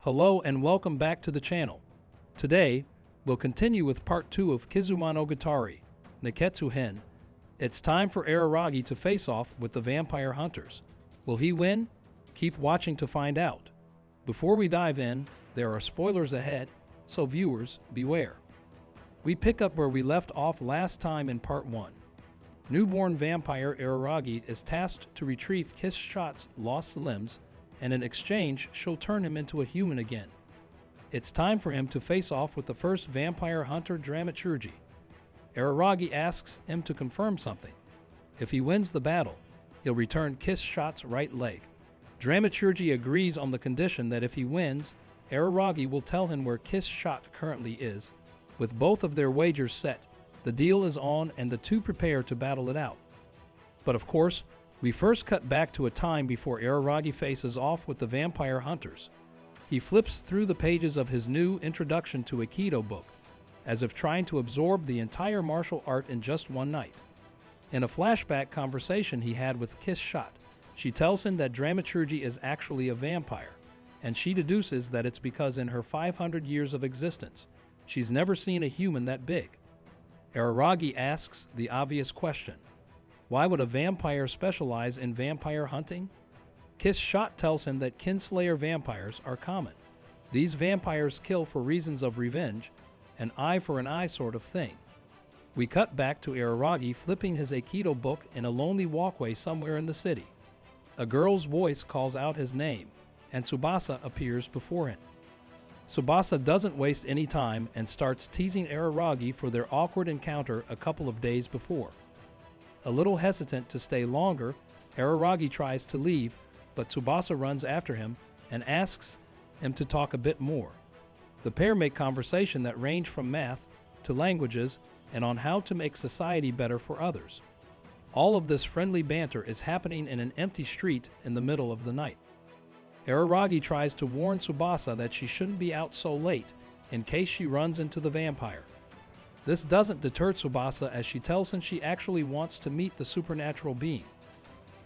Hello and welcome back to the channel. Today, we'll continue with part 2 of Kizumonogatari, Neketsu Hen. It's time for Araragi to face off with the vampire hunters. Will he win? Keep watching to find out. Before we dive in, there are spoilers ahead, so viewers, beware. We pick up where we left off last time in part 1. Newborn vampire Araragi is tasked to retrieve Kiss Shot's lost limbs, and in exchange, she'll turn him into a human again. It's time for him to face off with the first vampire hunter, Dramaturgy. Araragi asks him to confirm something. If he wins the battle, he'll return Kiss Shot's right leg. Dramaturgy agrees on the condition that if he wins, Araragi will tell him where Kiss Shot currently is. With both of their wagers set, the deal is on and the two prepare to battle it out. But of course, we first cut back to a time before Araragi faces off with the vampire hunters. He flips through the pages of his new Introduction to Aikido book, as if trying to absorb the entire martial art in just one night. In a flashback conversation he had with Kiss Shot, she tells him that Dramaturgy is actually a vampire, and she deduces that it's because in her 500 years of existence, she's never seen a human that big. Araragi asks the obvious question. Why would a vampire specialize in vampire hunting? Kiss Shot tells him that kinslayer vampires are common. These vampires kill for reasons of revenge, an eye for an eye sort of thing. We cut back to Araragi flipping his Aikido book in a lonely walkway somewhere in the city. A girl's voice calls out his name, and Tsubasa appears before him. Tsubasa doesn't waste any time and starts teasing Araragi for their awkward encounter a couple of days before. A little hesitant to stay longer, Araragi tries to leave, but Tsubasa runs after him and asks him to talk a bit more. The pair make conversation that range from math to languages and on how to make society better for others. All of this friendly banter is happening in an empty street in the middle of the night. Araragi tries to warn Tsubasa that she shouldn't be out so late in case she runs into the vampire. This doesn't deter Tsubasa as she tells him she actually wants to meet the supernatural being.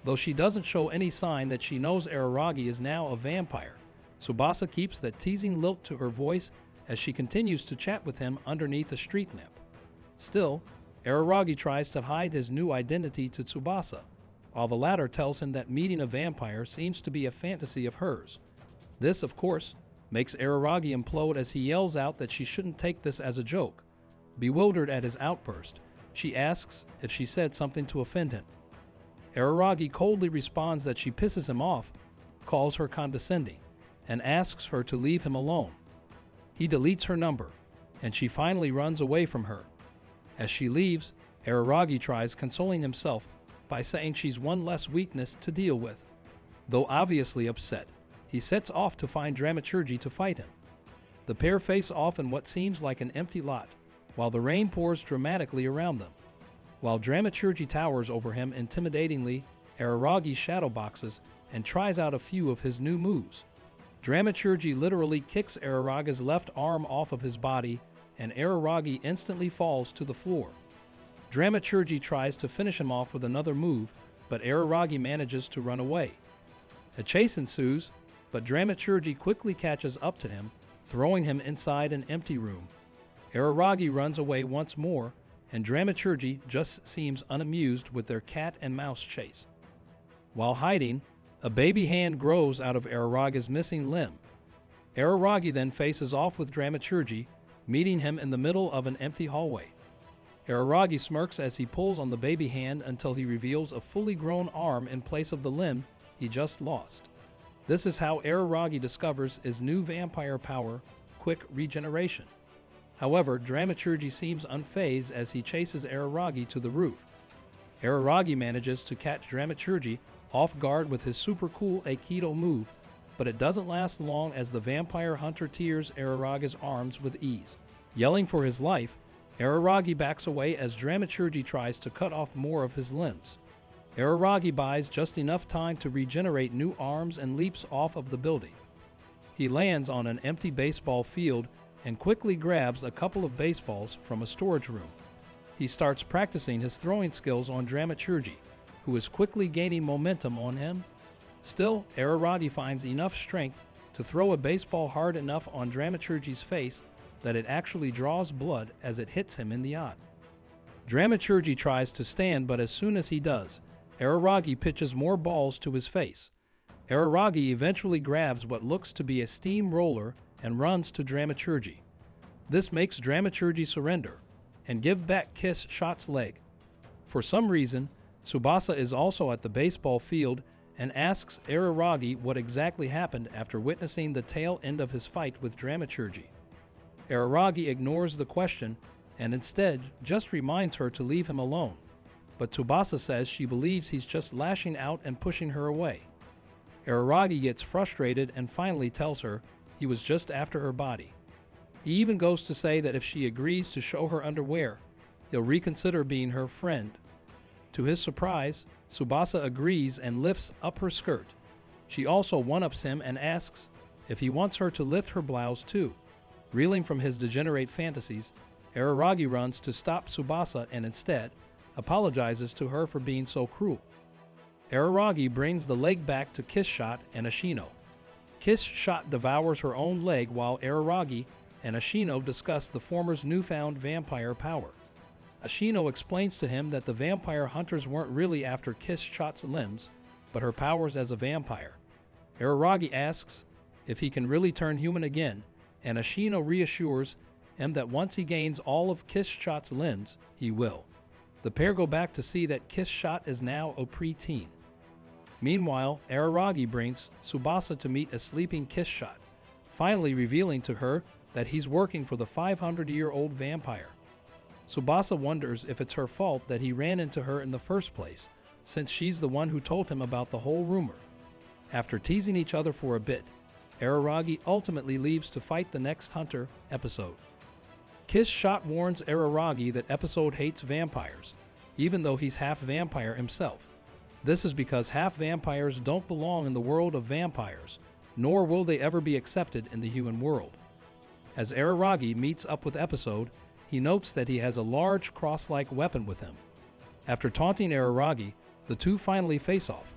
Though she doesn't show any sign that she knows Araragi is now a vampire, Tsubasa keeps that teasing lilt to her voice as she continues to chat with him underneath a street lamp. Still, Araragi tries to hide his new identity to Tsubasa, while the latter tells him that meeting a vampire seems to be a fantasy of hers. This, of course, makes Araragi implode as he yells out that she shouldn't take this as a joke. Bewildered at his outburst, she asks if she said something to offend him. Araragi coldly responds that she pisses him off, calls her condescending, and asks her to leave him alone. He deletes her number, and she finally runs away from her. As she leaves, Araragi tries consoling himself by saying she's one less weakness to deal with. Though obviously upset, he sets off to find Dramaturgy to fight him. The pair face off in what seems like an empty lot, while the rain pours dramatically around them. While Dramaturgy towers over him intimidatingly, Araragi shadowboxes and tries out a few of his new moves. Dramaturgy literally kicks Araragi's left arm off of his body, and Araragi instantly falls to the floor. Dramaturgy tries to finish him off with another move, but Araragi manages to run away. A chase ensues, but Dramaturgy quickly catches up to him, throwing him inside an empty room. Araragi runs away once more, and Dramaturgy just seems unamused with their cat and mouse chase. While hiding, a baby hand grows out of Araragi's missing limb. Araragi then faces off with Dramaturgy, meeting him in the middle of an empty hallway. Araragi smirks as he pulls on the baby hand until he reveals a fully grown arm in place of the limb he just lost. This is how Araragi discovers his new vampire power, quick regeneration. However, Dramaturgy seems unfazed as he chases Araragi to the roof. Araragi manages to catch Dramaturgy off guard with his super cool Aikido move, but it doesn't last long as the vampire hunter tears Araragi's arms with ease. Yelling for his life, Araragi backs away as Dramaturgy tries to cut off more of his limbs. Araragi buys just enough time to regenerate new arms and leaps off of the building. He lands on an empty baseball field and quickly grabs a couple of baseballs from a storage room. He starts practicing his throwing skills on Dramaturgy, who is quickly gaining momentum on him. Still, Araragi finds enough strength to throw a baseball hard enough on Dramaturgy's face that it actually draws blood as it hits him in the eye. Dramaturgy tries to stand, but as soon as he does, Araragi pitches more balls to his face. Araragi eventually grabs what looks to be a steamroller and runs to Dramaturgy. This makes Dramaturgy surrender and give back Kiss Shot's leg. For some reason, Tsubasa is also at the baseball field and asks Araragi what exactly happened after witnessing the tail end of his fight with Dramaturgy. Araragi ignores the question and instead just reminds her to leave him alone, but Tsubasa says she believes he's just lashing out and pushing her away. Araragi gets frustrated and finally tells her he was just after her body. He even goes to say that if she agrees to show her underwear, he'll reconsider being her friend. To his surprise, Tsubasa agrees and lifts up her skirt. She also one-ups him and asks if he wants her to lift her blouse too. Reeling from his degenerate fantasies, Araragi runs to stop Tsubasa and instead apologizes to her for being so cruel. Araragi brings the leg back to Kiss Shot and Ashino. Kiss Shot devours her own leg while Araragi and Ashino discuss the former's newfound vampire power. Ashino explains to him that the vampire hunters weren't really after Kiss Shot's limbs, but her powers as a vampire. Araragi asks if he can really turn human again, and Ashino reassures him that once he gains all of Kiss Shot's limbs, he will. The pair go back to see that Kiss Shot is now a preteen. Meanwhile, Araragi brings Tsubasa to meet a sleeping Kiss Shot, finally revealing to her that he's working for the 500-year-old vampire. Tsubasa wonders if it's her fault that he ran into her in the first place, since she's the one who told him about the whole rumor. After teasing each other for a bit, Araragi ultimately leaves to fight the next hunter, Episode. Kiss Shot warns Araragi that Episode hates vampires, even though he's half vampire himself. This is because half vampires don't belong in the world of vampires, nor will they ever be accepted in the human world. As Araragi meets up with Episode, he notes that he has a large cross-like weapon with him. After taunting Araragi, the two finally face off.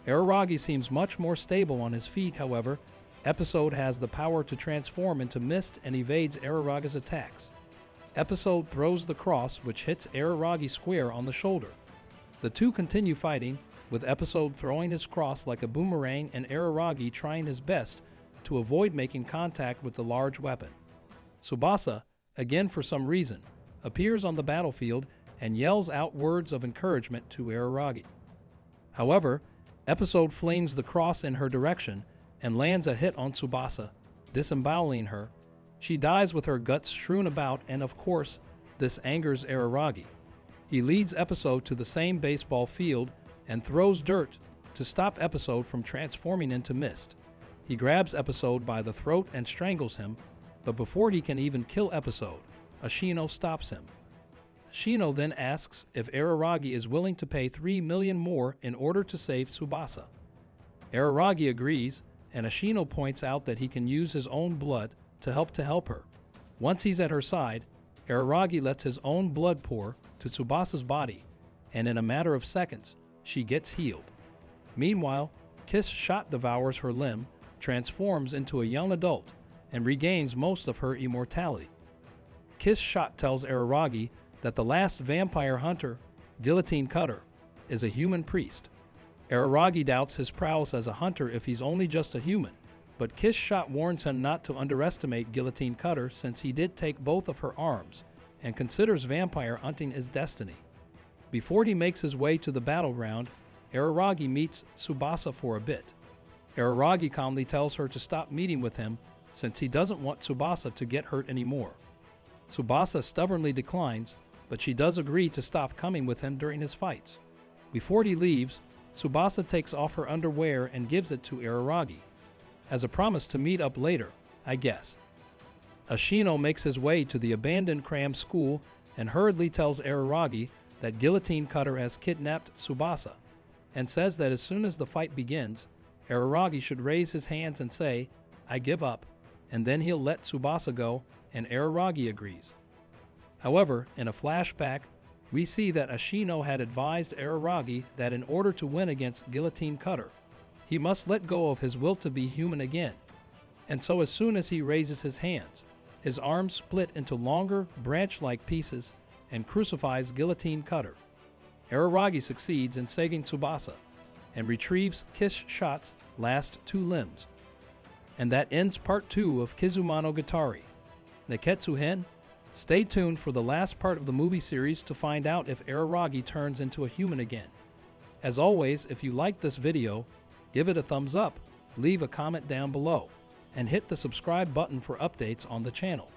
Araragi seems much more stable on his feet, however. Episode has the power to transform into mist and evades Araragi's attacks. Episode throws the cross, which hits Araragi square on the shoulder. The two continue fighting, with Episode throwing his cross like a boomerang and Araragi trying his best to avoid making contact with the large weapon. Tsubasa, again for some reason, appears on the battlefield and yells out words of encouragement to Araragi. However, Episode flings the cross in her direction and lands a hit on Tsubasa, disemboweling her. She dies with her guts strewn about, and of course, this angers Araragi. He leads Episode to the same baseball field and throws dirt to stop Episode from transforming into mist. He grabs Episode by the throat and strangles him, but before he can even kill Episode, Ashino stops him. Ashino then asks if Araragi is willing to pay 3 million more in order to save Tsubasa. Araragi agrees, and Ashino points out that he can use his own blood to help her. Once he's at her side, Araragi lets his own blood pour to Tsubasa's body, and in a matter of seconds, she gets healed. Meanwhile, Kiss Shot devours her limb, transforms into a young adult, and regains most of her immortality. Kiss Shot tells Araragi that the last vampire hunter, Guillotine Cutter, is a human priest. Araragi doubts his prowess as a hunter if he's only just a human, but Kiss Shot warns him not to underestimate Guillotine Cutter since he did take both of her arms and considers vampire hunting his destiny. Before he makes his way to the battleground, Araragi meets Tsubasa for a bit. Araragi calmly tells her to stop meeting with him since he doesn't want Tsubasa to get hurt anymore. Tsubasa stubbornly declines, but she does agree to stop coming with him during his fights. Before he leaves, Tsubasa takes off her underwear and gives it to Araragi, as a promise to meet up later, I guess. Ashino makes his way to the abandoned cram school and hurriedly tells Araragi that Guillotine Cutter has kidnapped Tsubasa, and says that as soon as the fight begins, Araragi should raise his hands and say, "I give up," and then he'll let Tsubasa go, and Araragi agrees. However, in a flashback, we see that Ashino had advised Araragi that in order to win against Guillotine Cutter, he must let go of his will to be human again, And so as soon as he raises his hands, his arms split into longer, branch-like pieces and crucifies Guillotine Cutter. Araragi succeeds in Seigen Tsubasa and retrieves Kiss Shot's last 2 limbs. And that ends part 2 of Kizumonogatari. Neketsu Hen? Stay tuned for the last part of the movie series to find out if Araragi turns into a human again. As always, if you liked this video, give it a thumbs up, leave a comment down below, and hit the subscribe button for updates on the channel.